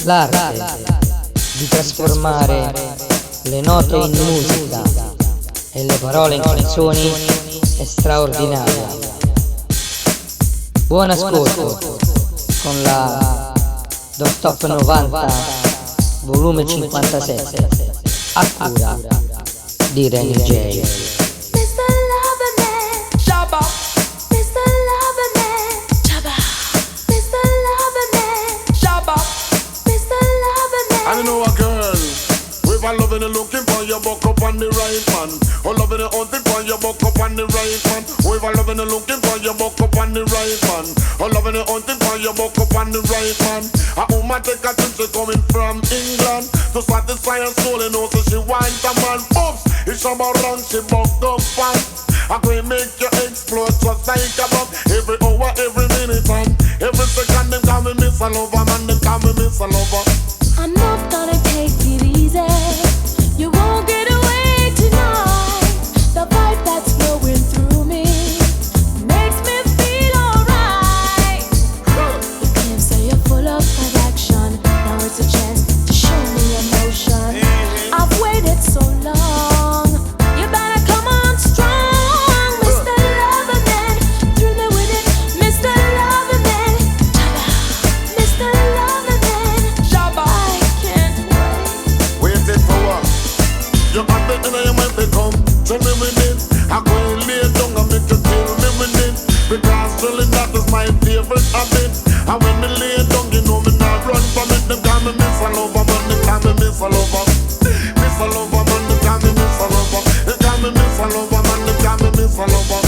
L'arte di trasformare le note in musica e le parole in canzoni è straordinaria. Buon ascolto con la Don't Stop 90 volume 57 a cura di Renny J. I know a girl with a loving and looking for your buck up on the right man. Oh, loving and hunting for your buck up on the right man. With a loving and looking for your buck up on the right man. Oh, loving and hunting for your buck up on the right man. A woman take a trip, she coming from England to satisfy her soul and also she wants a man. Oops, it's about run, she buck up on. I can make you explode just like a bomb. Every hour, every minute and every second them call me Miss a Lover, man, them call me Miss a Lover. I'm not gonna take it easy. You won't get away tonight. The vibe that's flowing through me makes me feel alright. You can't say you're full of action. Now it's a chance to show me emotion. I've waited so long. You better come on strong, Mr. Loverman. Thrill me with it, Mr. Loverman. Mr. Loverman. I can't wait. Waiting for what? You have it and I am to come. Tell me with it. I go and lay down and make you kill me with it. Because drilling that is my favorite habit. And when me lay down, you know me not run from it. Them call me Miss a Lover, man. Them call me Miss a Lover. Miss a Lover, man. Them call me Miss a Lover. They call me Miss a Lover, man. Them call me Miss a Lover.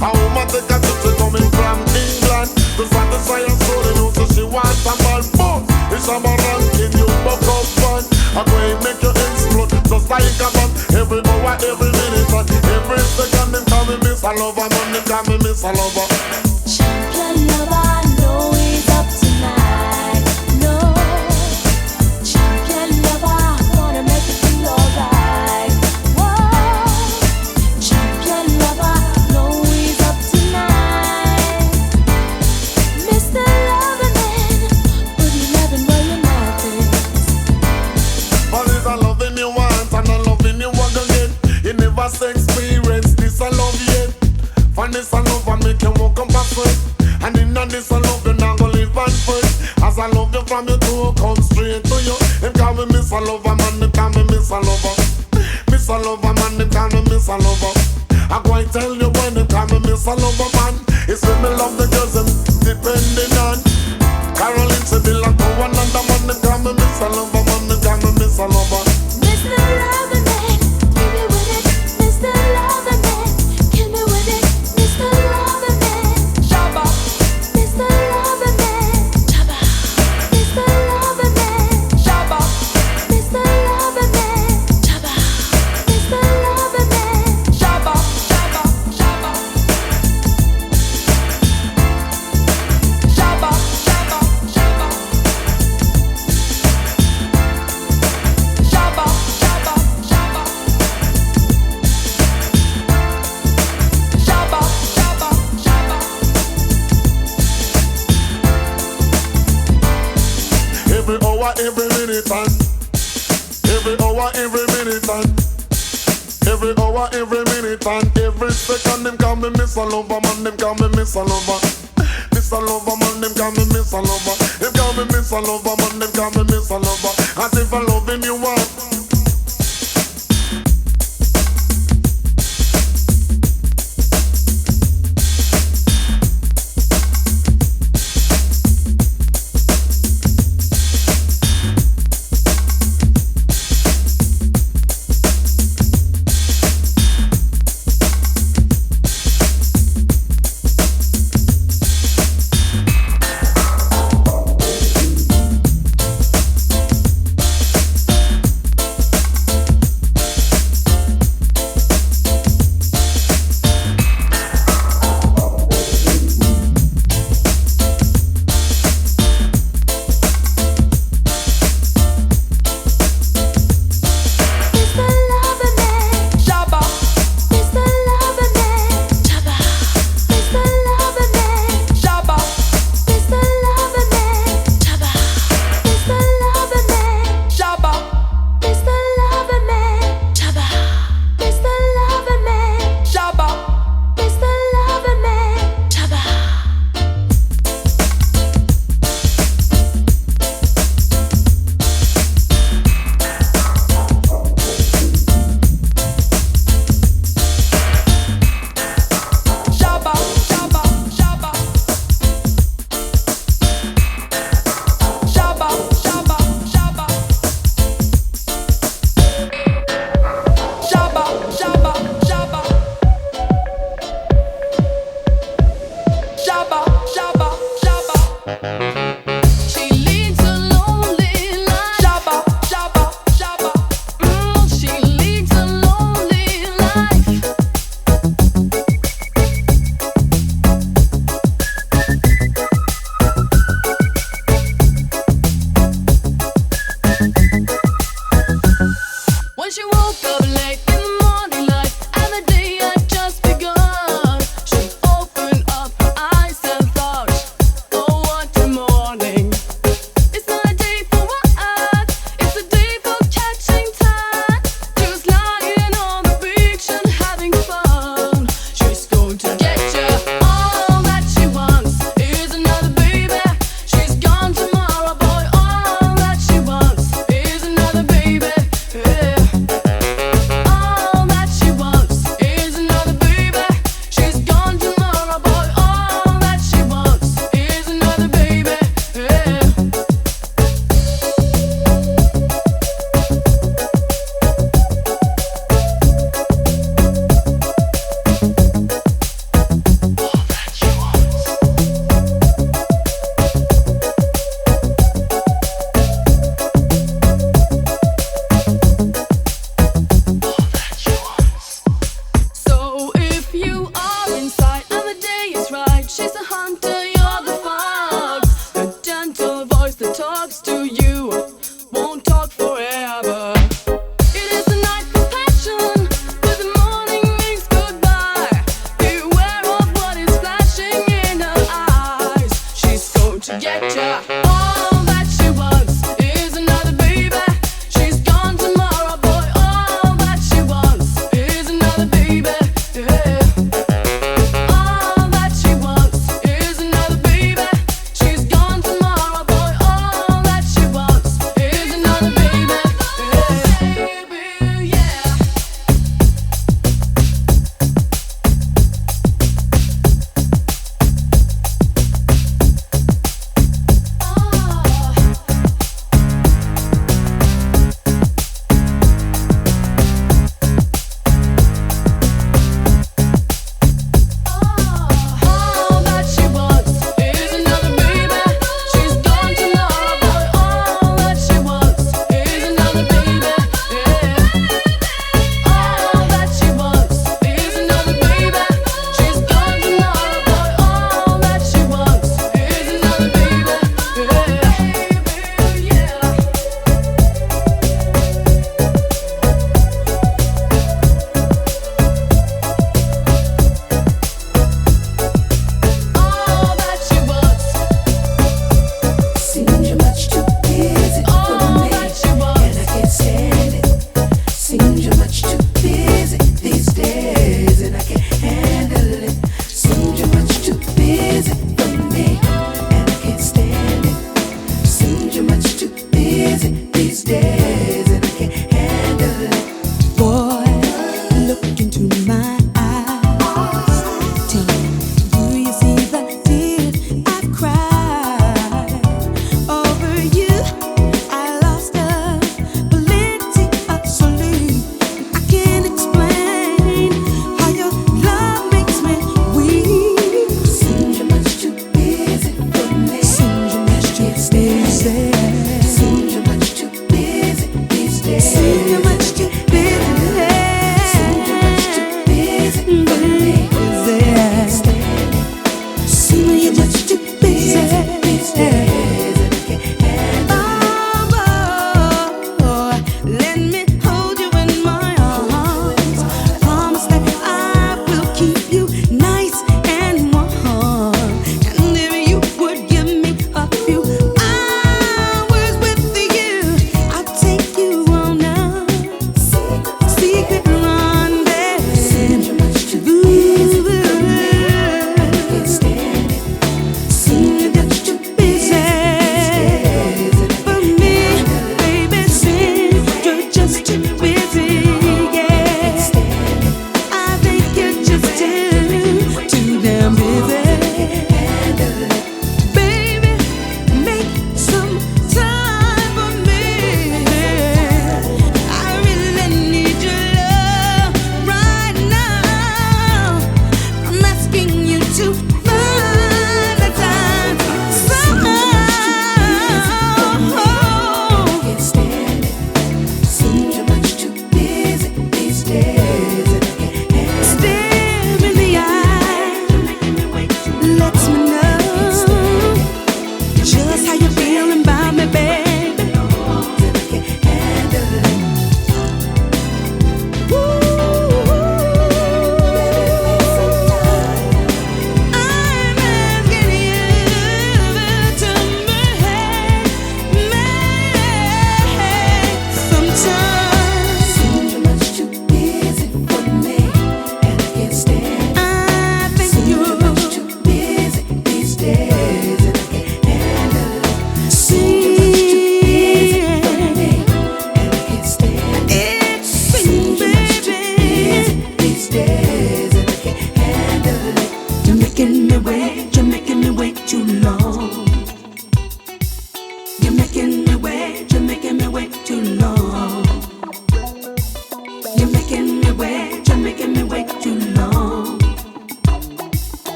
A woman take a trip, she coming from England to satisfy her soul and also she wants a man. Boom! It's a man ranking you buck up fun. I go and make you explode just like a bomb. Every hour, every minute, and every second them call me Miss a Lover, man. Them call me Miss a Lover. Champion lover, know he's up tonight. No, champion lover, gonna make you feel alright. Whoa, champion lover, know he's up tonight. Mr. Loverman, put your loving where your mouth is. All is a loving you want and a loving you want again. You never say experience this a love yet. For this a love I make you walk up backward. And in this a love you not gonna live on first. As I love you from your toe, come straight to you. Them call me Miss a Lover, man, them call me Miss a Lover. Miss a Lover, man, them call me Miss a Lover. I go and tell you when them call me Miss a Lover, man. It's when me love the girls them depending on. Caroline, she belong to another man. Them call me Miss a Lover, man, them call me Miss a Lover. Mr. Loverman, give me with it, Mr. Loverman, kill me with it, Mr. Loverman. Shabba, Mr. Loverman. Shabba, Mr. Loverman. Shabba, Mr. Loverman. Shabba, Mr. Loverman. Shabba, shabba, shabba. Shabba, shabba, shabba. Shabba, shabba, shabba. Shabba, shabba, shabba. Every hour, every minute, and every hour, every minute, and every hour, every minute, and every second, them call me Miss a Lover, man. Them call me Miss a Lover. Miss a Lover, man. Them call me Miss a Lover. Them call me Miss a Lover, man. Them call me Miss a Lover. As if I loving you want.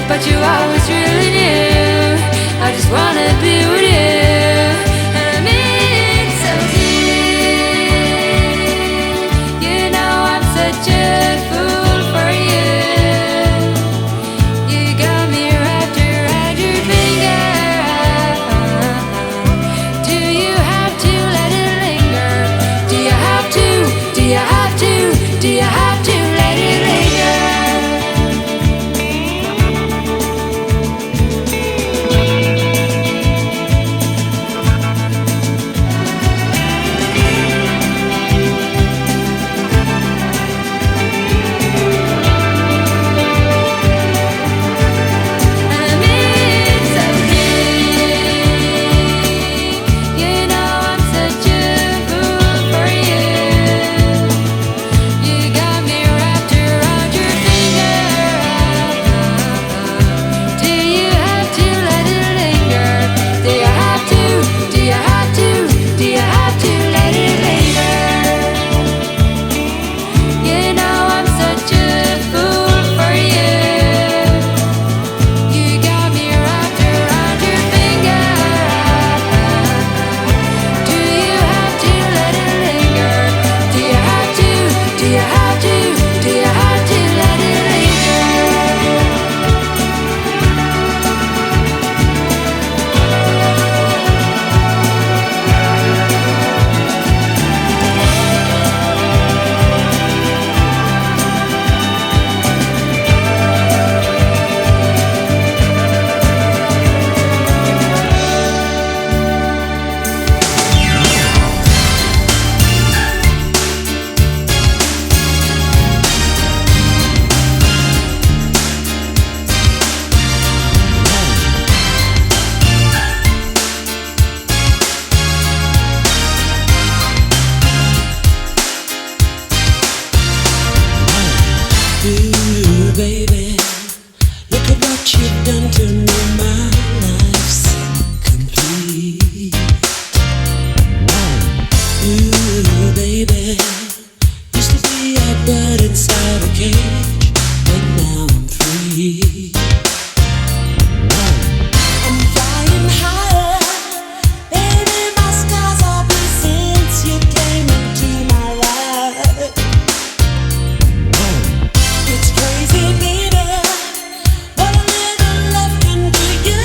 but you always really knew. I just wanna be with you, and I mean so deep. You know I'm such a fool for you. You got me wrapped around your finger. Do you have to let it linger? Do you have to? Do you have to? Do you have to let it linger? Baby, look at what you've done to me. My life's complete. Ooh, baby, used to be a bird inside a cage, but now I'm free. I'm flying higher, baby. My skies are blue since you came into my life. It's crazy, baby, what a little love can do. You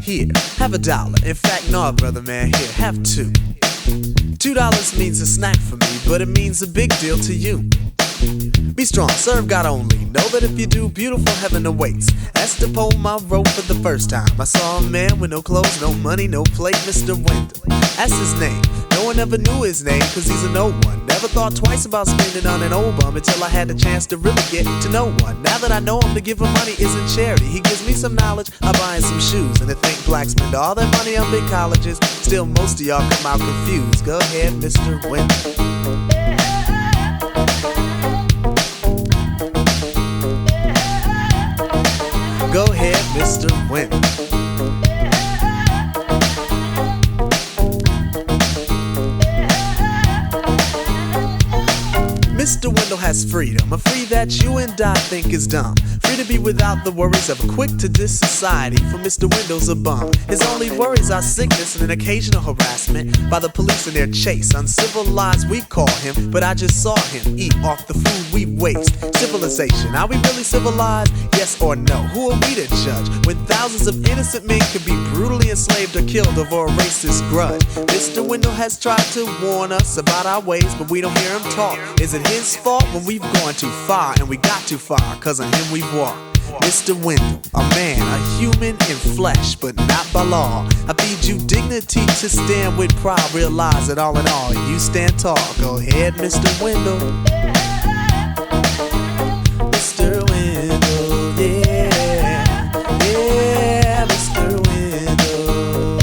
Here, have $1. In fact, no, brother man, here, have two. $2 means a snack for me, but it means a big deal to you. Be strong, serve God only. Know that if you do, beautiful heaven awaits. That's the poem I wrote for the first time. I saw a man with no clothes, no money, no plate, Mr. Wendell. That's his name. No one ever knew his name, cause he's a no one. Never thought twice about spending on an old bum until I had the chance to really get to know one. Now that I know him, to give him money isn't charity. He gives me some knowledge, I buy him some shoes. And to think blacks spend all their money on big colleges, still most of y'all come out confused. Go ahead, Mr. Wendell. Go ahead, Mr. Wendell. Mr. Wendell has freedom, a free that you and I think is dumb. Free to be without the worries of a quick-to-diss society, for Mr. Wendell's a bum. His only worries are sickness and an occasional harassment by the police in their chase. Uncivilized we call him, but I just saw him eat off the food we waste. Civilization, are we really civilized? Yes or no? Who are we to judge when thousands of innocent men could be brutally enslaved or killed over a racist grudge? Mr. Wendell has tried to warn us about our ways, but we don't hear him talk. Is it his fault when we've gone too far and we got too far? Cause on him we've walked. Mr. Wendell, a man, a human in flesh, but not by law. I feed you dignity to stand with pride. Realize that all in all, you stand tall. Go ahead, Mr. Wendell. Mr. Wendell, yeah. Yeah, Mr. Wendell.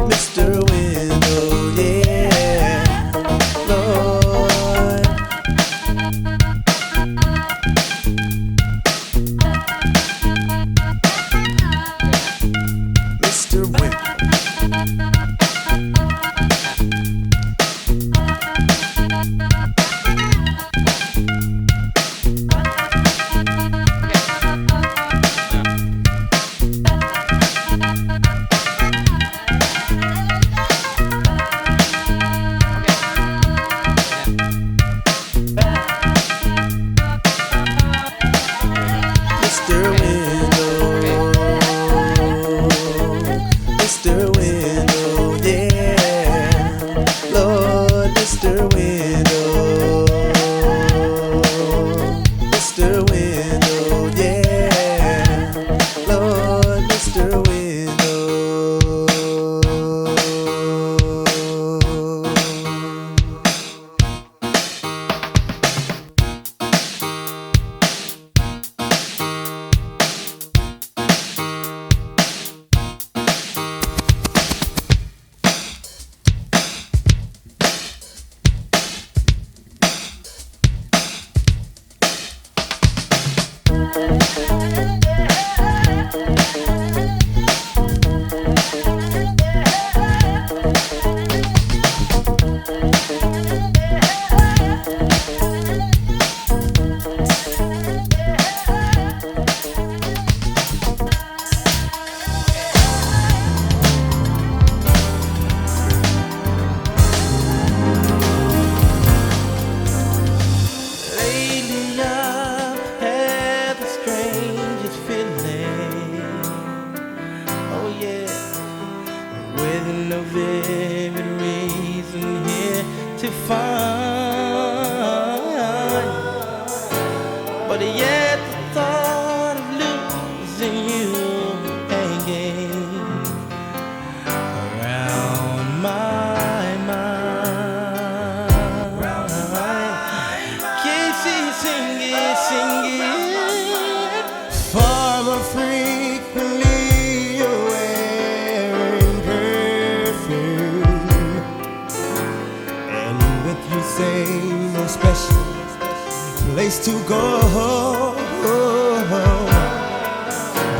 Mr. Wendell, yeah. Lord. Mr. Wendell. Mr. Wendell, yeah. Lord, Mr. Wendell. Mr. Wendell, yeah. Lord, Mr. Wendell. But yet the thought of losing you hanging around my mind. Casey singing far more frequently you're wearing perfume, and with you say no special place to go.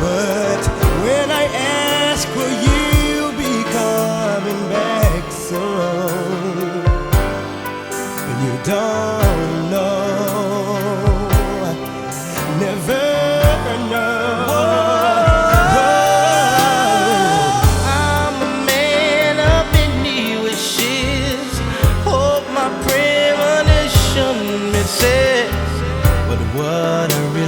But when I ask, will you be coming back soon? You don't know, never know. I'm a man of many wishes. Hope my premonition misses. But what I really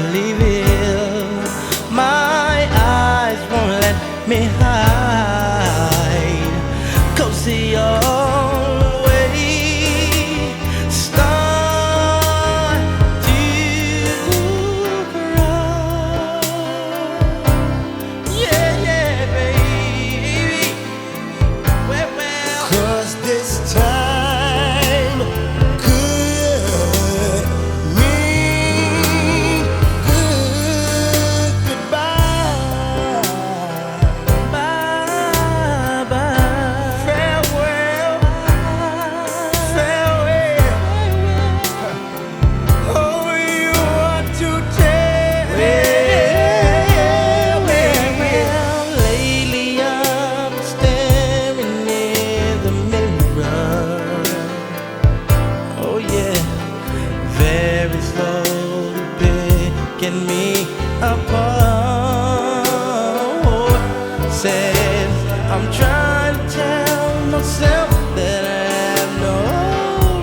said. I'm trying to tell myself that I have no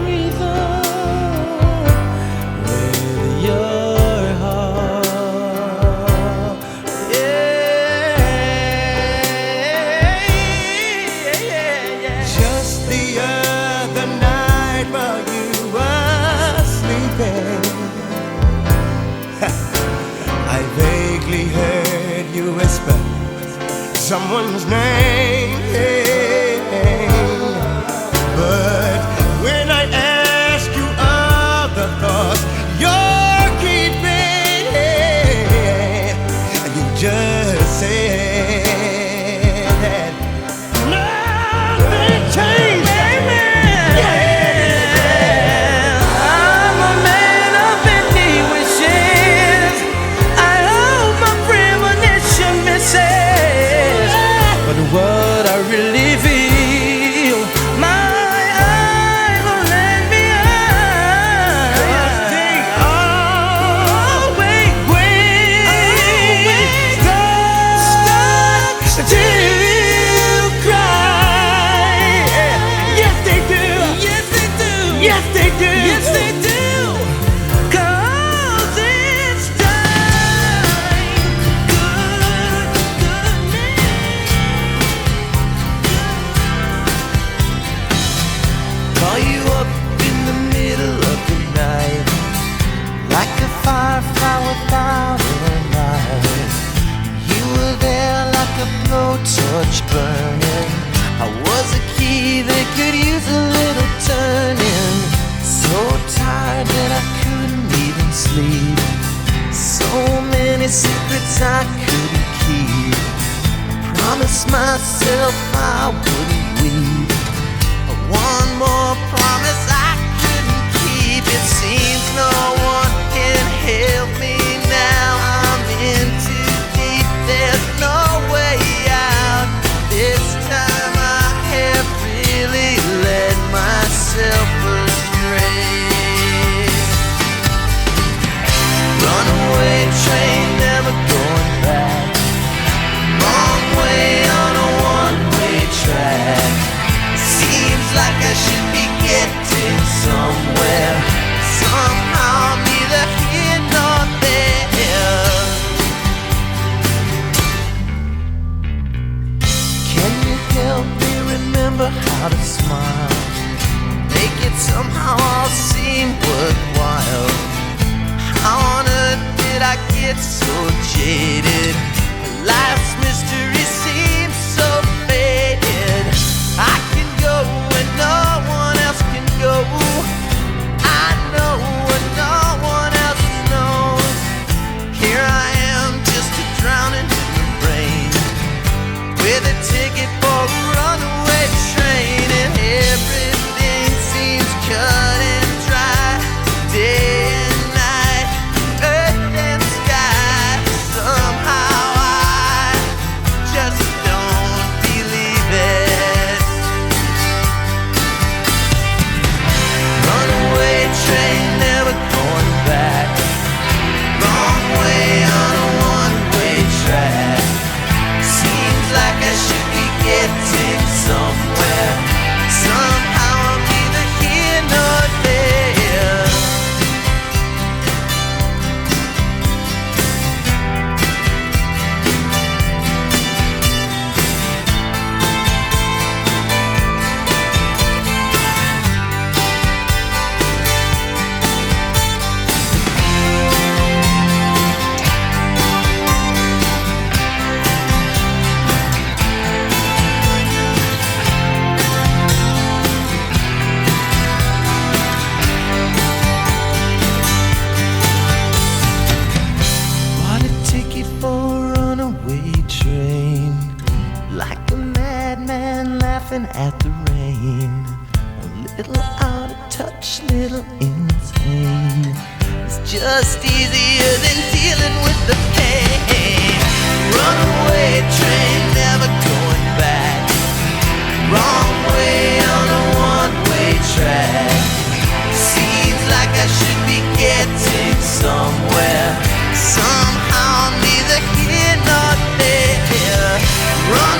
reason with your heart. Yeah. Just the other night while you were sleeping, I vaguely heard you whisper someone's name, but when I ask you of the thoughts you're keeping, you just said nothing changed. I'm a man of many wishes. I hope my premonition misses. But what I really feel, my eyes will let me out. They always start to cry. Yes they do. Yes they do. Yes they do. Yes they do. 'Cause it's time. Call you up in the middle of the night, like a firefly without a light. You were there like a blowtorch burning. I was a key that could use a little turning. So tired that I couldn't even sleep. So many secrets I couldn't keep. Promised myself I wouldn't weep. One more promise I couldn't keep. It seems no one can help me now. I'm in too deep, there's no way out. This time I have really led myself astray. Runaway train, never going back. Wrong way on a one-way track. Seems like I should be getting somewhere. Somehow I'm neither here nor there. Can you help me remember how to smile? Make it somehow all seem worthwhile. How on earth did I get so jaded? Life's mystery seems so faded. I can go where no one else can go. I know what no one else knows. Here I am, just a drowning in the rain, with a ticket for a runaway train, and everything seems cut and dry. Day and night, earth and sky. Somehow I just don't believe it. Runaway train, never going back. Wrong way on a one-way track. Seems like I should be getting somewhere. Somehow I'm neither here nor there. Bought a ticket for a runaway train, like a madman laughing at the rain. A little out of touch, little insane. It's just easier than dealing with the pain. Runaway train, never going back. Wrong way on a one-way track. Seems like I should be getting somewhere. Somehow I'm neither here nor there. Run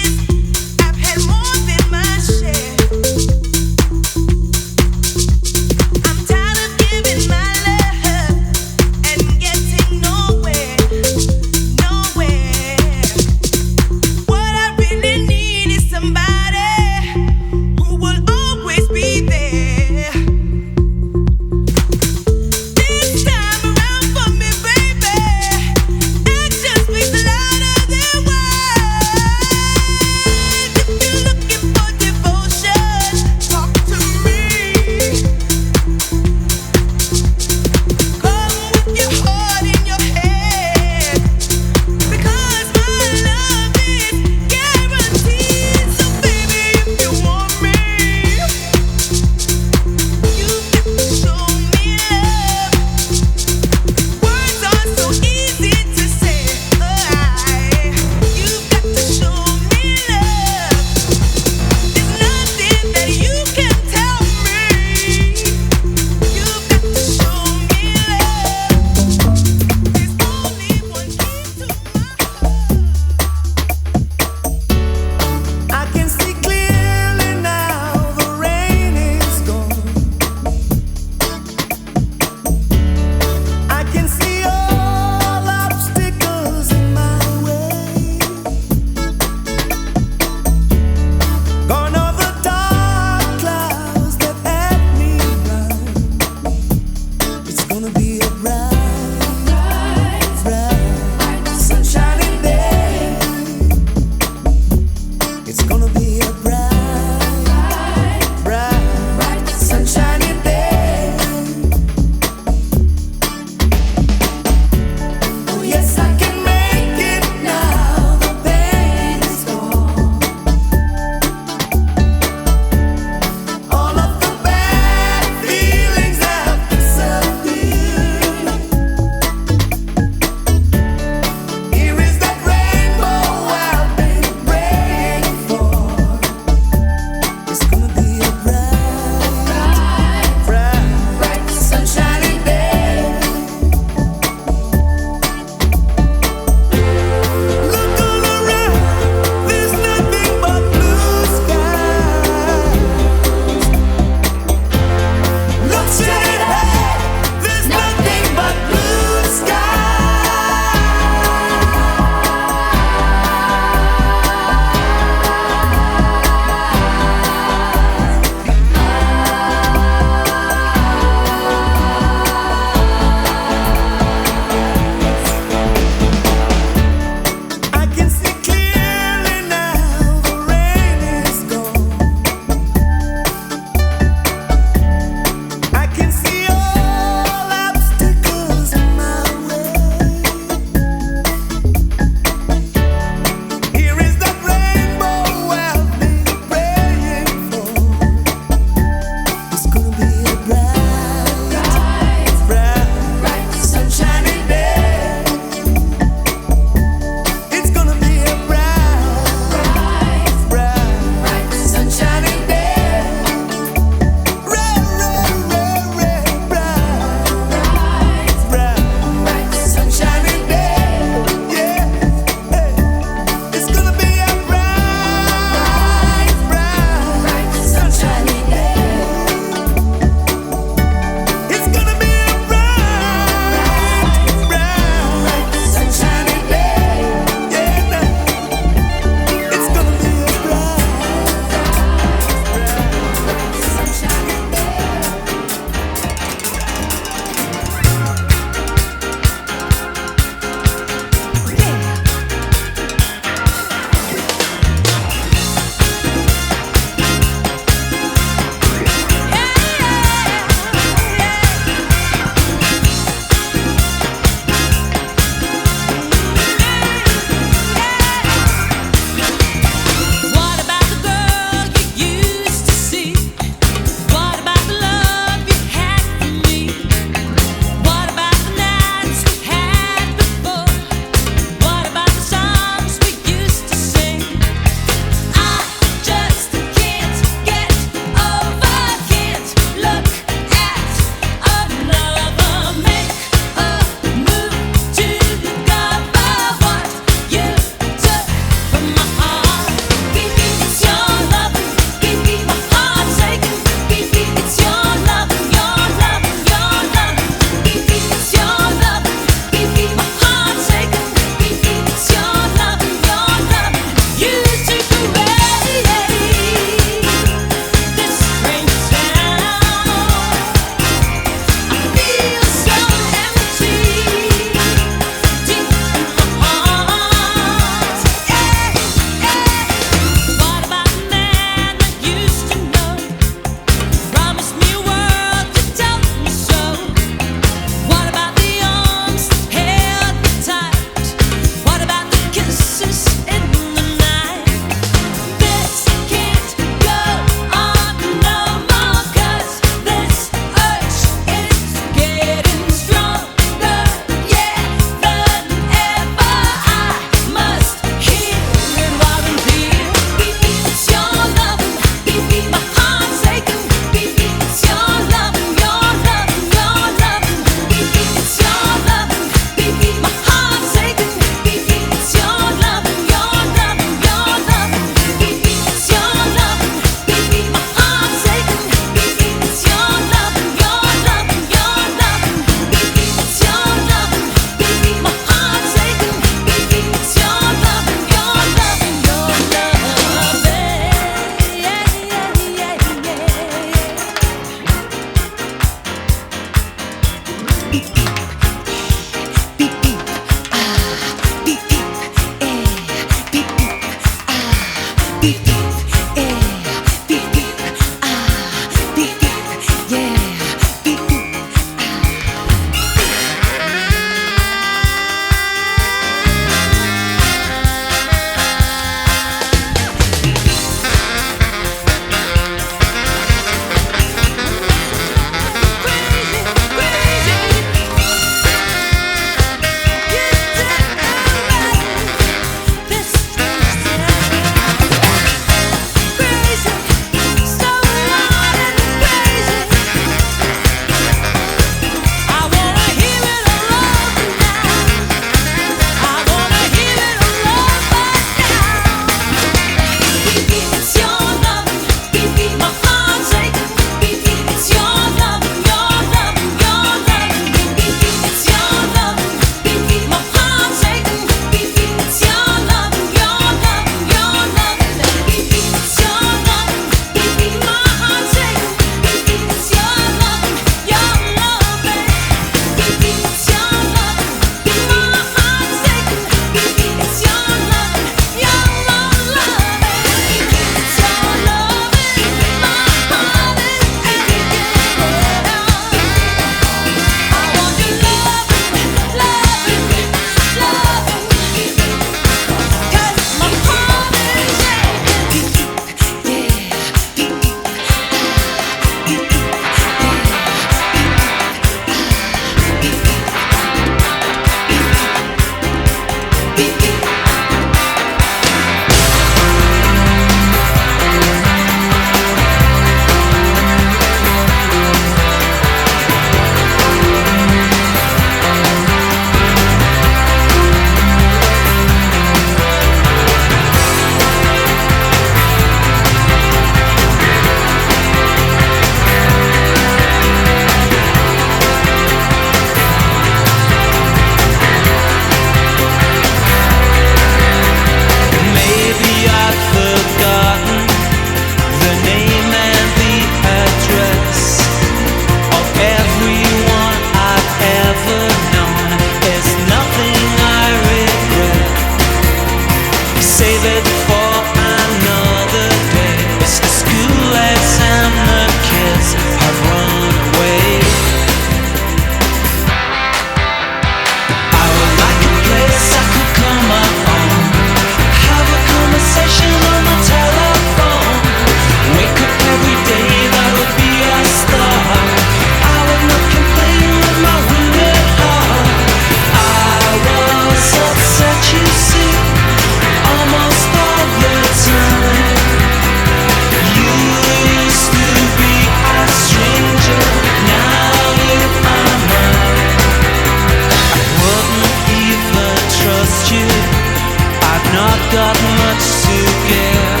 got much to give.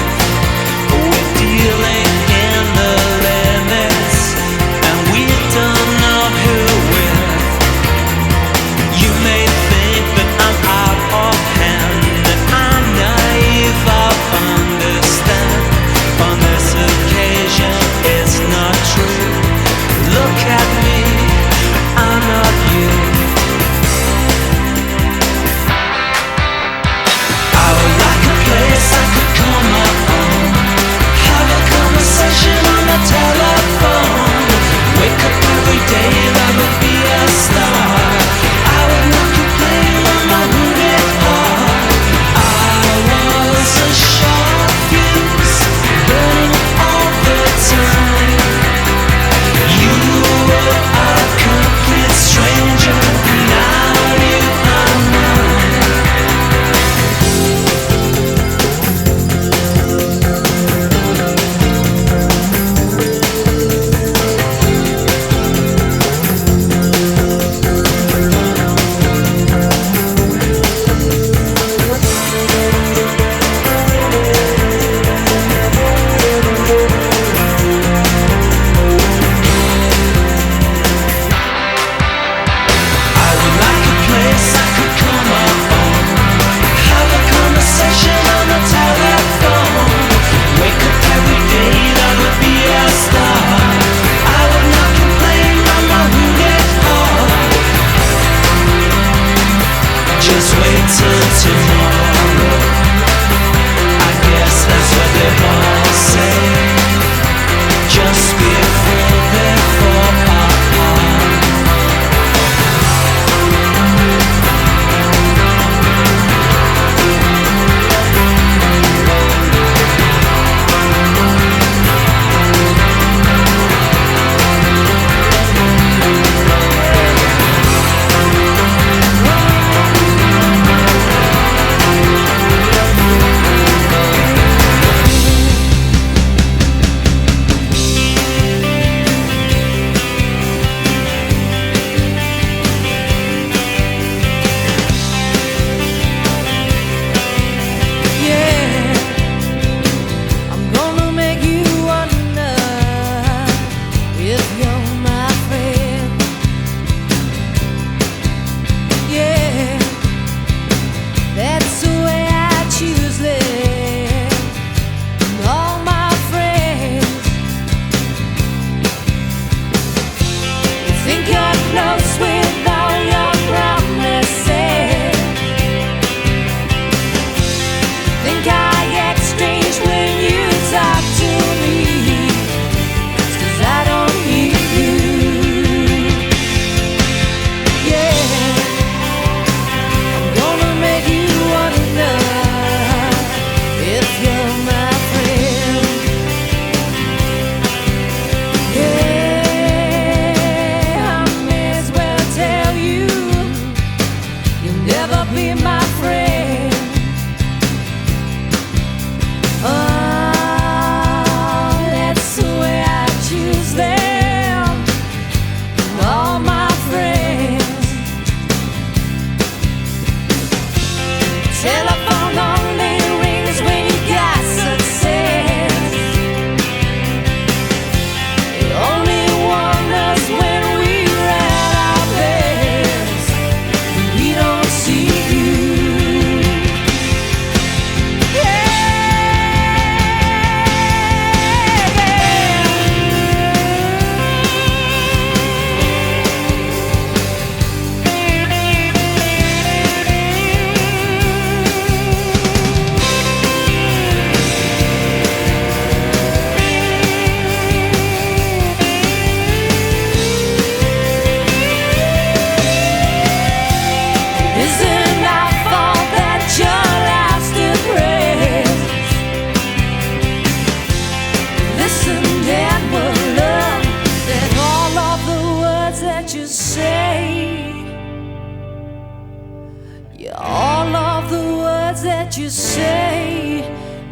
We're dealing in the limits, and we don't know who will. You may think that I'm out of hand, that I'm naive, I'll understand. On this occasion, it's not true. Look at me, I'm not you. I would like a place I could call my own, have a conversation on the telephone, wake up every day, that would be a star. I would not complain on my wounded heart. I was a short fuse, burning all the time. You were a complete stranger, now you are mine. I would like a place I could call my own, have a conversation on the telephone, wake up every day, that would be a star. I would not complain on my wounded heart. Just wait till tomorrow, I guess that's what they all say. Just be a fool before our heart. Yeah, I'm gonna make you wonder if you're my friend. Yeah, that's the way I choose them. All my friends, you think you're close with all your promises. Think I get strange when you talk to me, 'cause I don't hear you. Yeah, I'm gonna make you wonder if you're my friend. Yeah, I may as well tell you, you'll never be my friend. Oh, that's the way I choose them, all my friends. Telephone only rings when you got success. It only wonders when we're at our best. We don't see you. Isn't our fault that your life's depressed? Listen, Dad, we'll love that all of the words that you say. Yeah, all of the words that you say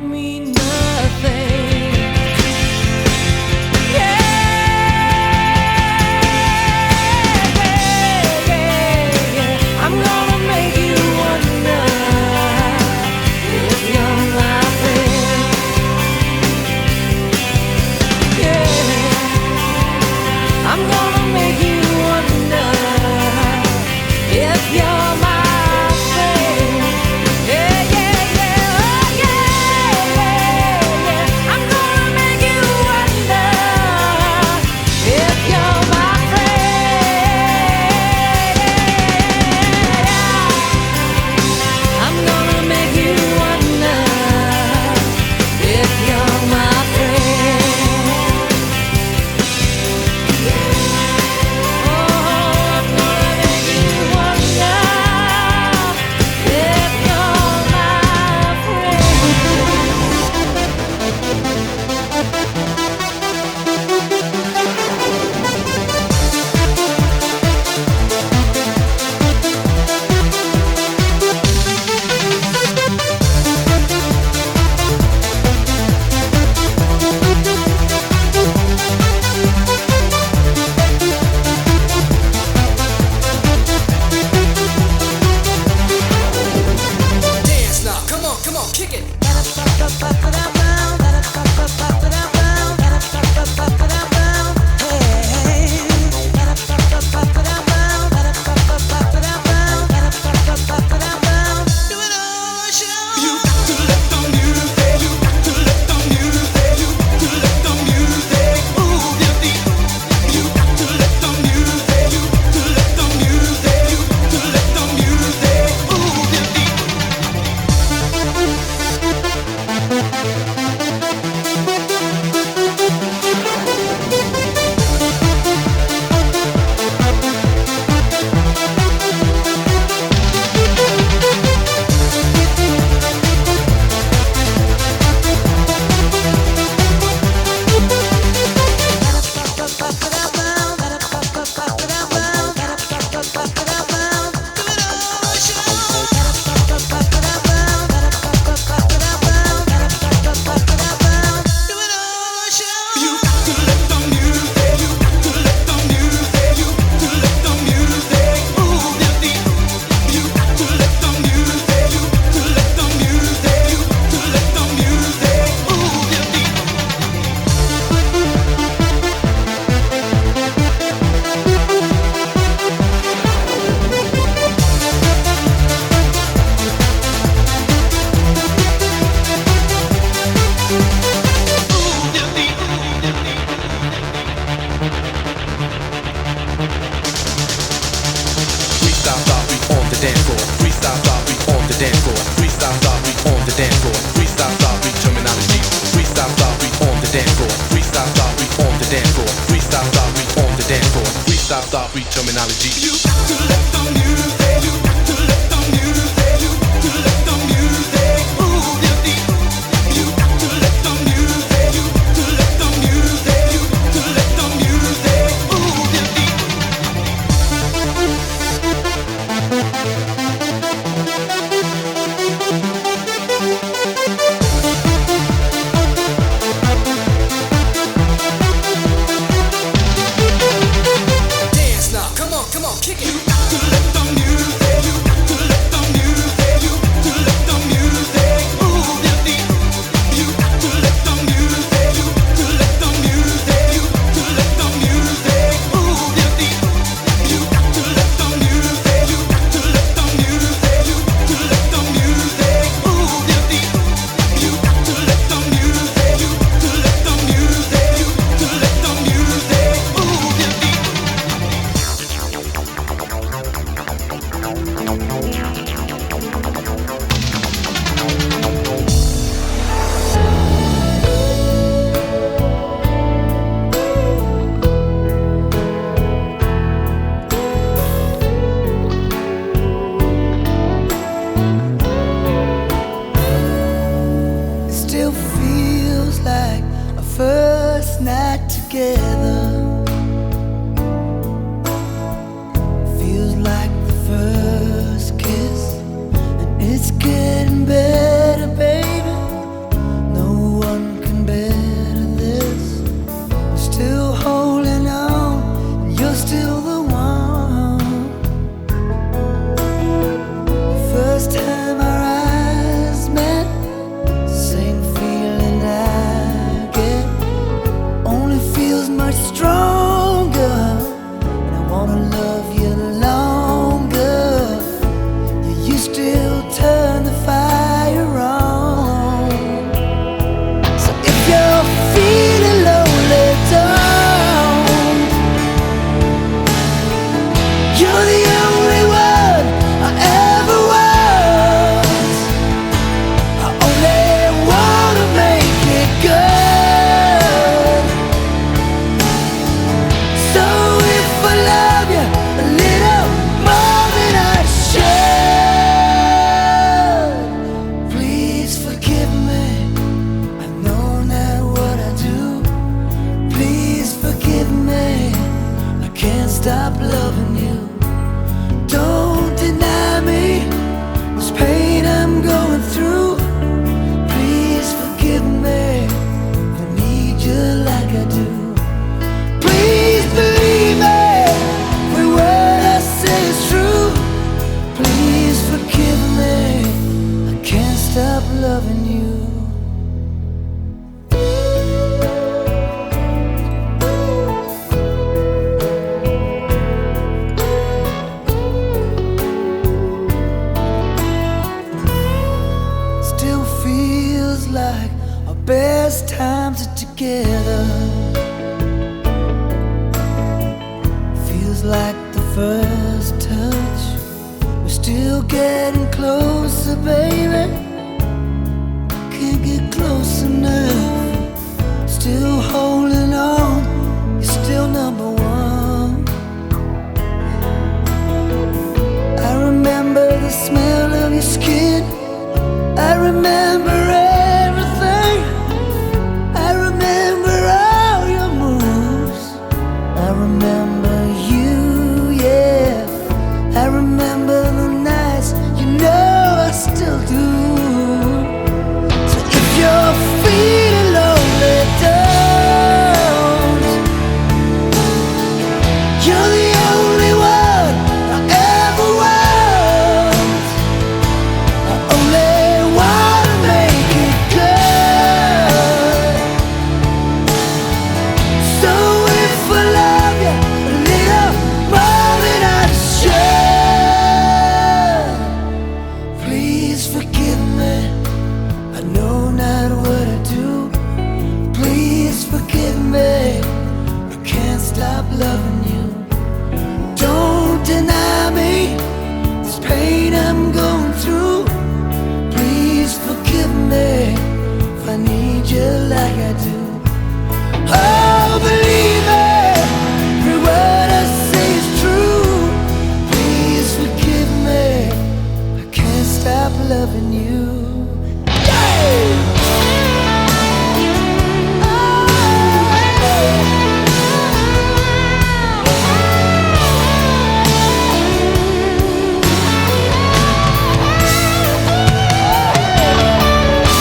mean nothing. I'm gonna make you wonder if you're Still turn the fire stop loving you. Still feels like our best times are together. Feels like the first touch. We're still getting closer, baby. Can't get close enough. Still holding on. You're still number one. I remember the smell of your skin. I remember everything. I remember all your moves. I remember you, yeah. I remember the nights, you know I still do. So if you're feeling lonely, don't. You're the only one I ever want. I only wanna make it good. So if I love you a little more than I should, please forgive me. I know not what I do. Please forgive me. I can't stop loving you. Don't deny me this pain I'm going through. Please forgive me if I need you like I do. Oh, believe me, every word I say is true. Please forgive me, I can't stop loving you.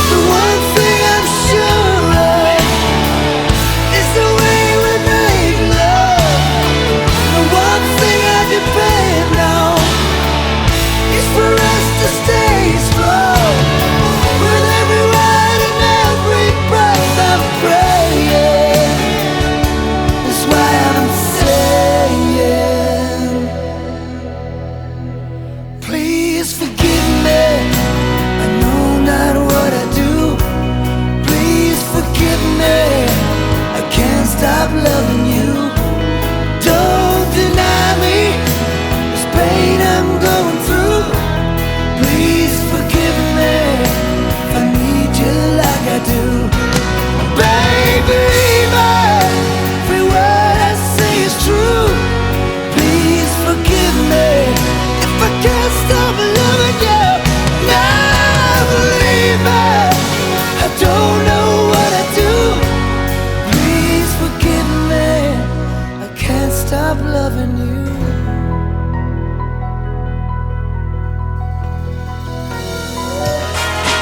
The one thing I'm sure of is the way we make love. The one thing I depend on is for us to stay strong. With every word and every breath I'm praying. That's why I'm saying, please forgive me. I know not what I do. Please forgive me. I can't stop loving you. Don't deny me this pain I'm going through. Please forgive me if I need you like I do. Baby, every word I say is true. Please forgive me if I can't stop loving you. Now believe me, I don't know what I do. Please forgive me, I can't stop loving you.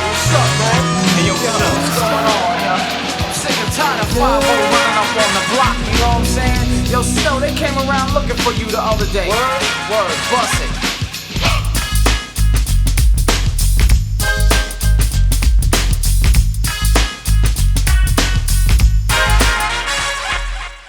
What's up, man? Hey, yo, what's going on, yo? I'm sick and tired of 5 running up on the block, you know what I'm saying? Yo, Snow, they came around looking for you the other day. Word, bust it.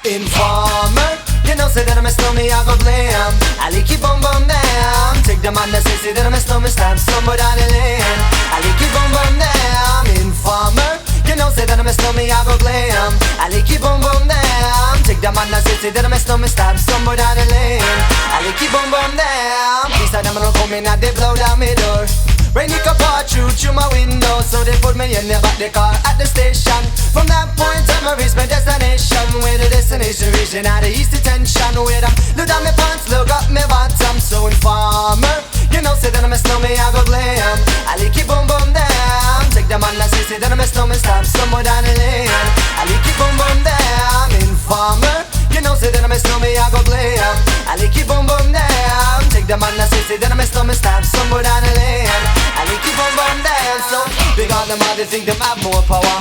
Informer, you know say that I'm a snowman, I go blame. I like keep on down. Take the man that say that I'm a snowman, stamp somewhere down the lane. I like keep on down. Informer, you know say that I'm a snowman, I go blame. I like keep on down. Take the man that say that I'm a snowman, stamp somewhere down the lane. I like keep on down. These are them don't come in and they blow down my door. Rain it can pour through my window, so they put me in the back the car at the station. From that point on I reached my destination. Where the destination region out of east detention. Where I look down my pants, look up my bottom. So informer, you know say that I'm a snowman, I go glam. I like it boom boom down. Take the man that say that I'm a snowman, stop somewhere down the lane. I like it boom boom down. Informer, you know say that I'm a snowman, I go glam. I like it boom boom down. Take the man that say that I'm a snowman, stop somewhere down the lane. I like it boom boom down. So big on them all, they think them have more power.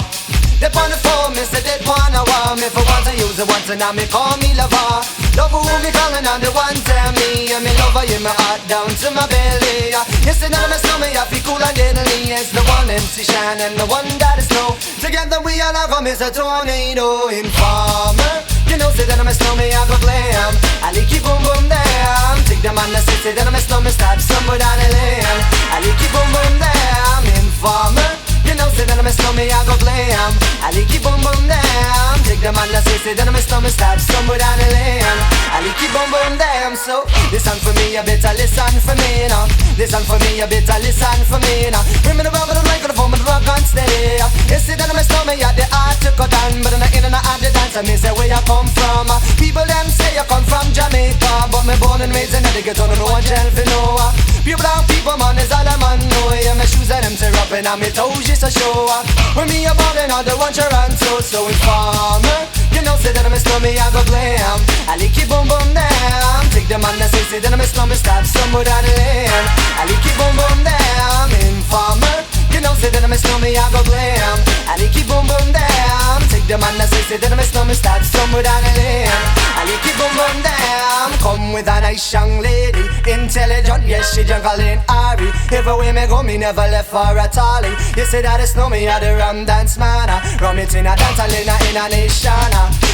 They on the phone, me say they wanna want me. For once I use it once and now me call me lover. Love who me calling on the one tell me. And me lover in my heart down to my belly. You say that I'm a snowman, I feel cool and deadly. It's the one and MC Shine and the one that is snow. Together we all come as a tornado. Informer, you know say that I'm a snowman, I go blam. I like keep boom boom damn. Take them on the say that I'm a snowman, stop somewhere down the lane. I like keep boom boom damn. Informer, you know say that I'm a snowman, I go blam. I like keep boom boom damn. Take them on the say that I'm a snowman, stop somewhere down the lane. I like keep boom boom damn. So listen for me, you better listen for me now. Listen for me, you better listen for me now. Bring me the rubber, the microphone, the rock and steady. You see that I'm a snowman, yeah, the art to cut down, but in the in and out the dance, I mean say where you come from. People them say you come from Jamaica, but me born and raised in the ghetto, no one tell for no. Pure brown people, man, is all a man know. Yeah, my shoes and them tear up and my toes just a show. When me a ballin', all the ones you run so informer. You know, say that I'm a snowman, I go blam. I like it boom boom damn. Take them on the say that I'm a snowman, stop somewhere down the lane. I like it boom boom damn. Informer, you know, say that I'm a snowman, I go blam. I like it boom boom damn. Take them on the say that I'm a snowman, stop somewhere down the lane. I like it boom boom damn. Come with a nice young lady, intelligent, yes she jungle in Ari. Everywhere me go, me never left for a tally. You say that it's me, I the rum dance man. Rum it in a dance, I in a nation.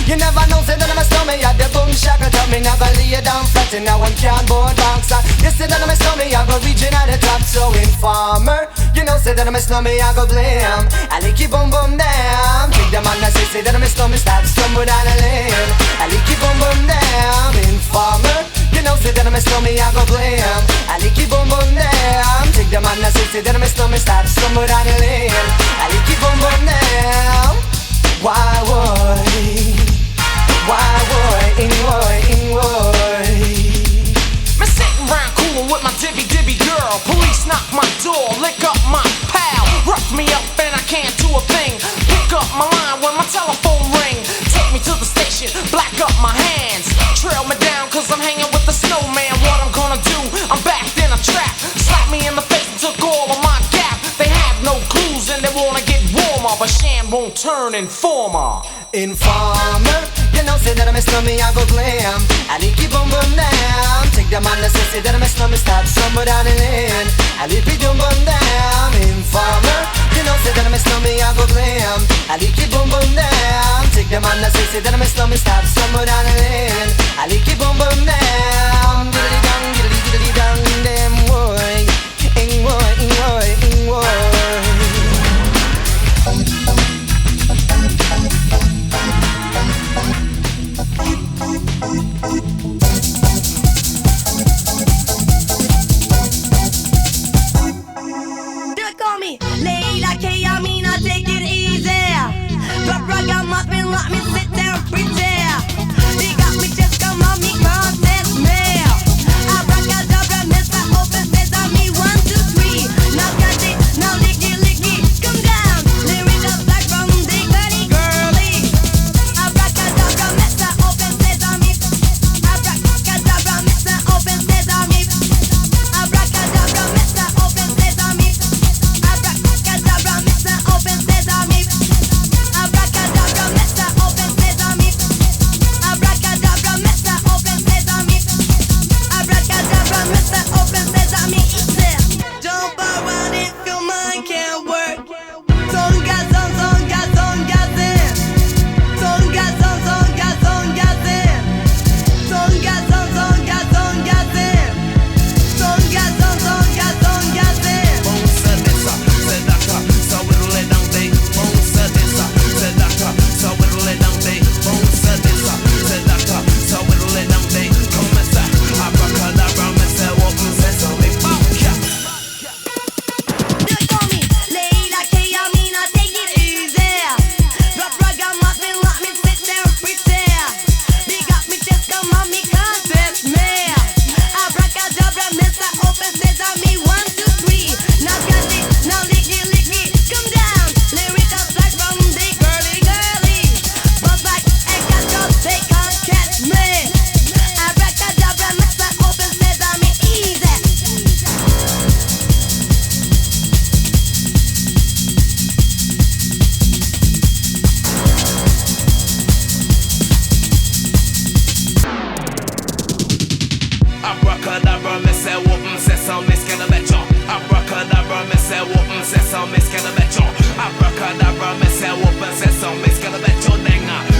You never know, say that I'm a snowman, I the boom shaka. Tell me never lay you down flat in a one can board box. You say that I'm a snowman, I go reaching at the top. So informer, you know, say that I'm a snowman, I go blam. I like it boom boom damn. Take them on the say that I'm a snowman, stop somewhere down the lane. I like it boom boom damn. Informer, you know, say that I'm a snowman, I go blam. I like it boom boom damn. Take them on the say that I'm a snowman, stop somewhere down the lane. I like it boom boom damn. Why would? Me sitting round coolin' with my dibby girl. Police knock my door, lick up my pal. Rough me up and I can't do a thing. Pick up my line when my telephone ring. Take me to the station, black up my hands. Trail me down cause I'm hanging with the snowman. What I'm gonna do, I'm backed in a trap. Slap me in the face and took all of my gap. They have no clues and they wanna get warmer, but Shan won't turn informer. Informer, you know, say that I'm a snowman, I go blam. I like it boom boom down. Take them on the say that I'm a snowman, stop somewhere down the lane. I like it boom boom down. Informer, you know, say that I'm a snowman, I go blam. I like it boom boom down. Take them on the say that I'm a snowman, stop somewhere down the lane. I like it boom boom down. Diddly dong, diddly dong, them boy, ing boy, ing boy, ing boy. Call me Leila K, I mean I take it easy. But ragamuffin, let me sit down pretty. They got me just come on me, girl, said abracadabra, me se whoop, se son, me scala de chodena.